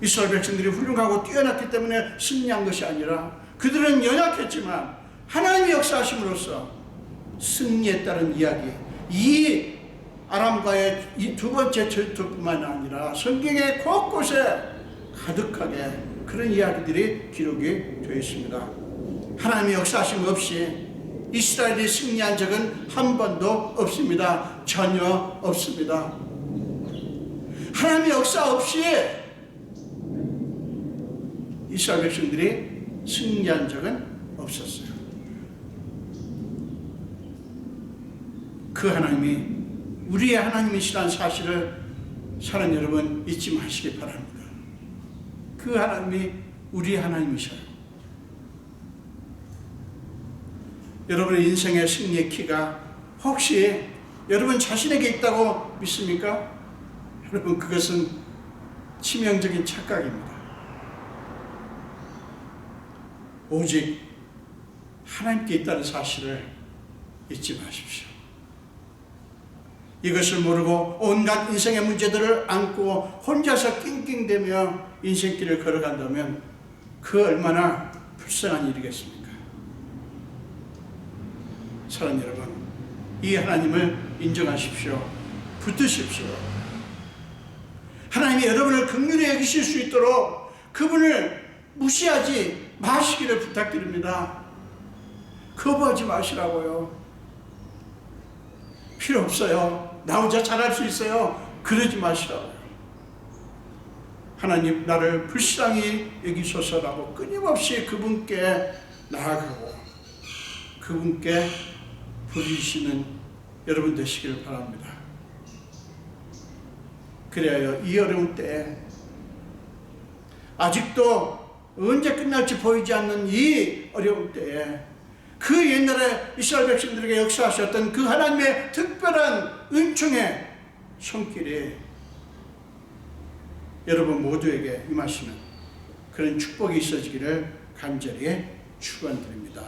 이스라엘 백성들이 훌륭하고 뛰어났기 때문에 승리한 것이 아니라 그들은 연약했지만 하나님의 역사하심으로써 승리에 따른 이야기, 이 아람과의 이 두 번째 전투뿐만 아니라 성경의 곳곳에 가득하게 그런 이야기들이 기록이 되어 있습니다. 하나님의 역사하심 없이 이스라엘이 승리한 적은 한 번도 없습니다. 전혀 없습니다. 하나님의 역사 없이 이스라엘 백성들이 승리한 적은 없었어요. 그 하나님이 우리의 하나님이시라는 사실을 사랑하는 여러분 잊지 마시기 바랍니다. 그 하나님이 우리의 하나님이셔요. 여러분의 인생의 승리의 키가 혹시 여러분 자신에게 있다고 믿습니까? 여러분, 그것은 치명적인 착각입니다. 오직 하나님께 있다는 사실을 잊지 마십시오. 이것을 모르고 온갖 인생의 문제들을 안고 혼자서 낑낑대며 인생길을 걸어간다면 그 얼마나 불쌍한 일이겠습니까? 사랑하는 여러분, 이 하나님을 인정하십시오. 붙드십시오. 하나님이 여러분을 긍휼히 여기실 수 있도록 그분을 무시하지 마시기를 부탁드립니다. 거부하지 마시라고요. 필요 없어요. 나 혼자 잘할 수 있어요. 그러지 마시라고요. 하나님, 나를 불쌍히 여기소서라고 끊임없이 그분께 나아가고 그분께 부르시는 여러분 되시기를 바랍니다. 그래야 이 어려운 때에 아직도 언제 끝날지 보이지 않는 이 어려운 때에 그 옛날에 이스라엘 백성들에게 역사하셨던 그 하나님의 특별한 은총의 손길이 여러분 모두에게 임하시는 그런 축복이 있어지기를 간절히 축원드립니다.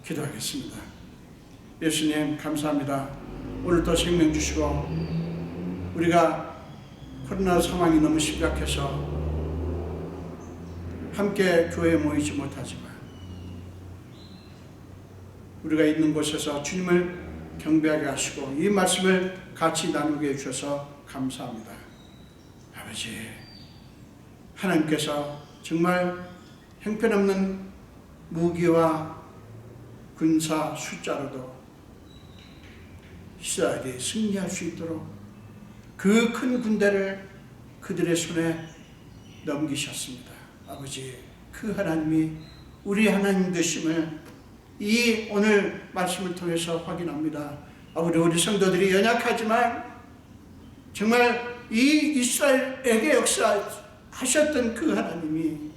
기도하겠습니다. 예수님, 감사합니다. 오늘도 생명 주시고 우리가 코로나 상황이 너무 심각해서 함께 교회에 모이지 못하지만 우리가 있는 곳에서 주님을 경배하게 하시고 이 말씀을 같이 나누게 해주셔서 감사합니다. 아버지, 하나님께서 정말 형편없는 무기와 군사 숫자로도 이스라엘이 승리할 수 있도록 그 큰 군대를 그들의 손에 넘기셨습니다. 아버지, 그 하나님이 우리 하나님 되심을 이 오늘 말씀을 통해서 확인합니다. 아버지, 우리 성도들이 연약하지만 정말 이 이스라엘에게 역사하셨던 그 하나님이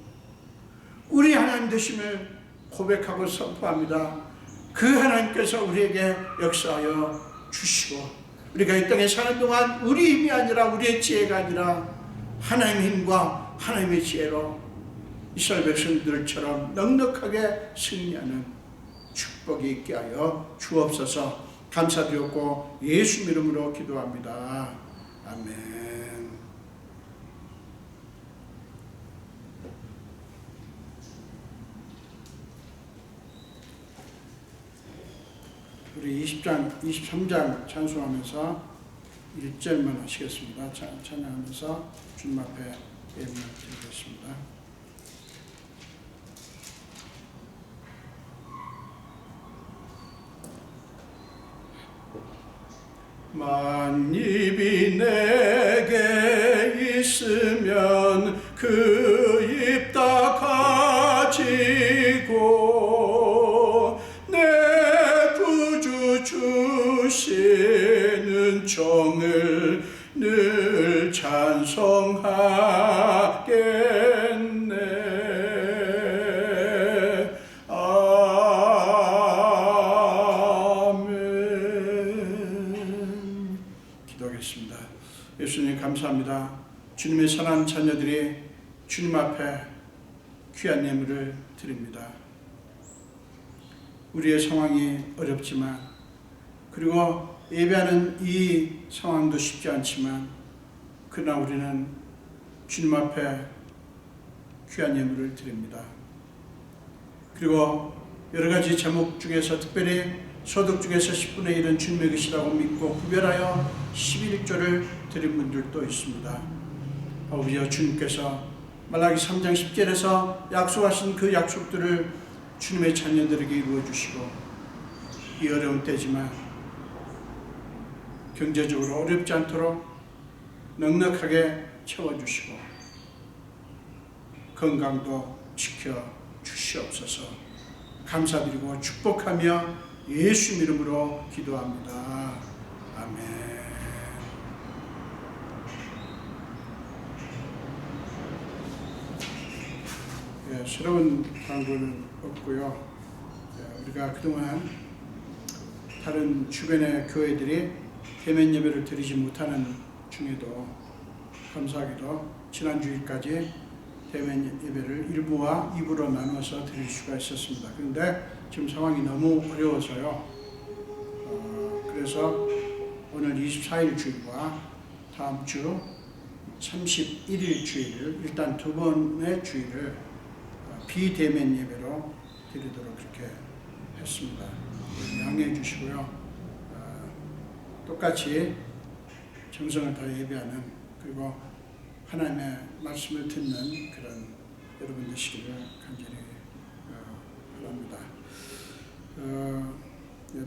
우리 하나님 되심을 고백하고 선포합니다. 그 하나님께서 우리에게 역사하여 주시고 우리가 이 땅에 사는 동안 우리 힘이 아니라 우리의 지혜가 아니라 하나님의 힘과 하나님의 지혜로 이스라엘 백성들처럼 넉넉하게 승리하는 축복이 있게 하여 주옵소서. 감사드렸고 예수 이름으로 기도합니다. 아멘. 우리 23장 찬송하면서 1절만 하시겠습니다. 찬양하면서 주님 앞에 예배를 드리겠습니다. 만입이 내게 있으면 그 입 다 가지고 내 늘 찬송하겠네. 아멘. 기도하겠습니다. 예수님 감사합니다. 주님의 선한 자녀들이 주님 앞에 귀한 예물을 드립니다. 우리의 상황이 어렵지만, 그리고 예배하는 이 상황도 쉽지 않지만, 그러나 우리는 주님 앞에 귀한 예물을 드립니다. 그리고 여러 가지 제목 중에서 특별히 소득 중에서 10분의 1은 주님의 것이라고 믿고 구별하여 11조를 드린 분들도 있습니다. 아버지여, 주님께서 말라기 3장 10절에서 약속하신 그 약속들을 주님의 자녀들에게 이루어 주시고, 이 어려운 때지만 경제적으로 어렵지 않도록 넉넉하게 채워주시고 건강도 지켜 주시옵소서. 감사드리고 축복하며 예수 이름으로 기도합니다. 아멘. 새로운 광고는 없고요. 우리가 그동안 다른 주변의 교회들이 대면 예배를 드리지 못하는 중에도 감사하게도 지난 주일까지 대면 예배를 1부와 2부로 나눠서 드릴 수가 있었습니다. 그런데 지금 상황이 너무 어려워서요. 그래서 오늘 24일 주일과 다음 주 31일 주일을, 일단 두 번의 주일을 비대면 예배로 드리도록 그렇게 했습니다. 양해해 주시고요. 똑같이 정성을 다해 예배하는, 그리고 하나님의 말씀을 듣는 그런 여러분 되시기를 간절히 바랍니다.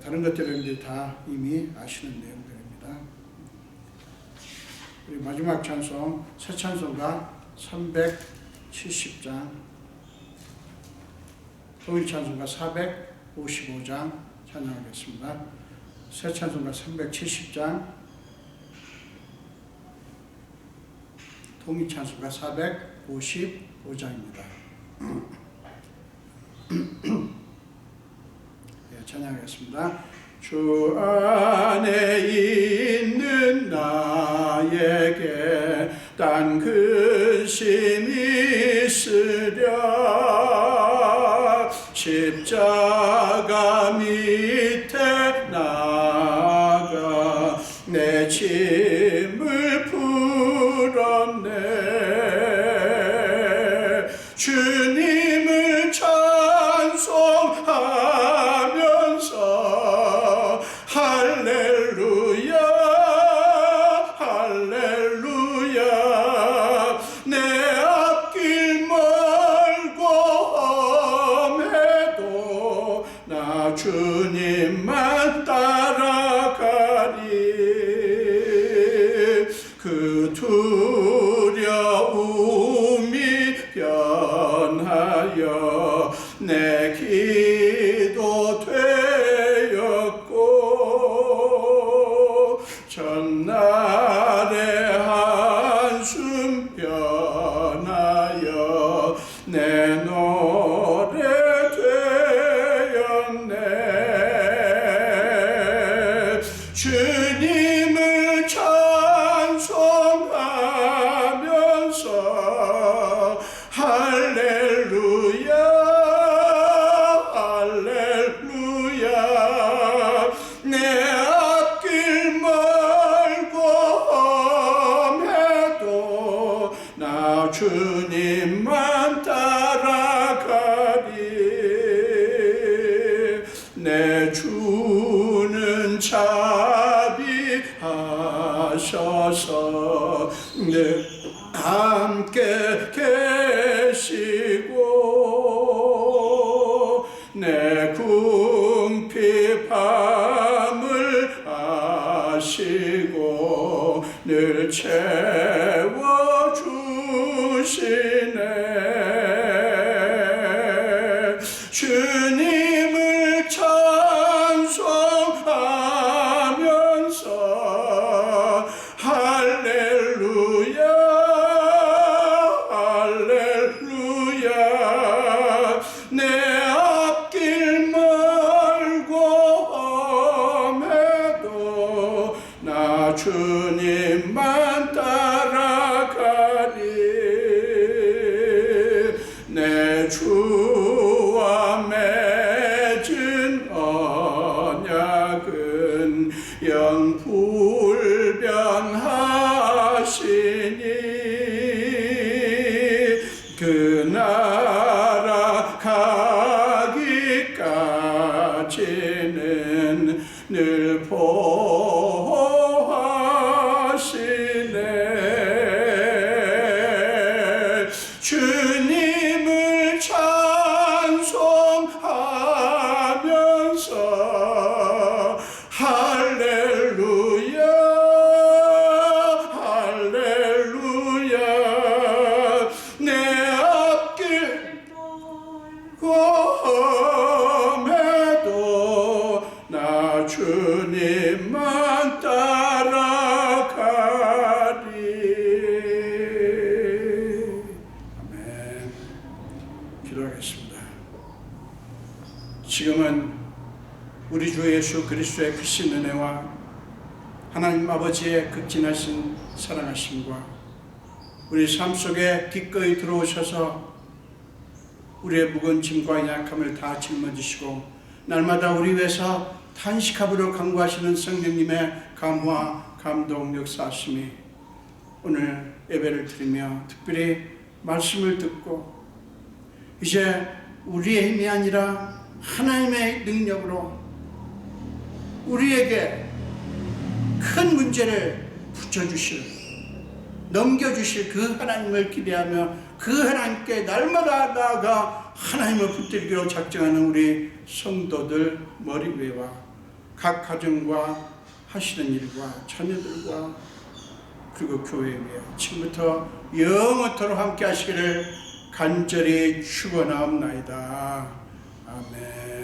다른 것들은 다 이미 아시는 내용들입니다. 그리고 마지막 찬송, 새 찬송가 370장, 통일 찬송가 455장 찬양하겠습니다. 새 찬송가 370장, 통일 찬송가 455장입니다. 찬양하겠습니다. 주 안에 있는 나에게 딴 근심 있으랴. 십자가 밑에 나가 내 짐을 풀었네. 주님을 찬송하면서 할렐루야 할렐루야. 내 앞길 멀고 험해도 나 주님만 따라가리. 그 두려움이 변하여 내 기도 되었고, 전날의 한숨 변하여 내 노래 되었네. 주님을 찬송하면서 할렐루야 할렐루야. 내 앞길 멀고 험해도 나 주님만 따라가리. 내 주는 자비하셔서 내 함께 계시고, 내 궁핍함을 아시고 늘 채워주시네. 주님을 찬송하면서 주님만 따라가리. 내 주와 맺은 언약은 영불변하시니 그 나라 가기까지는 늘 보호하시네. 주님을 찬송하면서 할렐루야 할렐루야. 내 앞길 험해도 나 주님만 따라가리. 아멘. 기도하겠습니다. 지금은 우리 주 예수 그리스도의 크신 은혜와 하나님 아버지의 극진하신 사랑하심과 우리 삶 속에 기꺼이 들어오셔서 우리의 무거운 짐과 약함을 다 짊어지시고 날마다 우리 위해서 탄식하도록 간구하시는 성령님의 감화 감동 역사하심이 오늘 예배를 드리며 특별히 말씀을 듣고 이제 우리의 힘이 아니라 하나님의 능력으로 우리에게 큰 문제를 붙여주실, 넘겨주실 그 하나님을 기대하며 그 하나님께 날마다 나아가 하나님을 붙들기로 작정하는 우리 성도들 머리 위와 각 가정과 하시는 일과 자녀들과 그리고 교회 위에 지금부터 영원토록 함께 하시기를 간절히 축원하옵나이다. 아멘.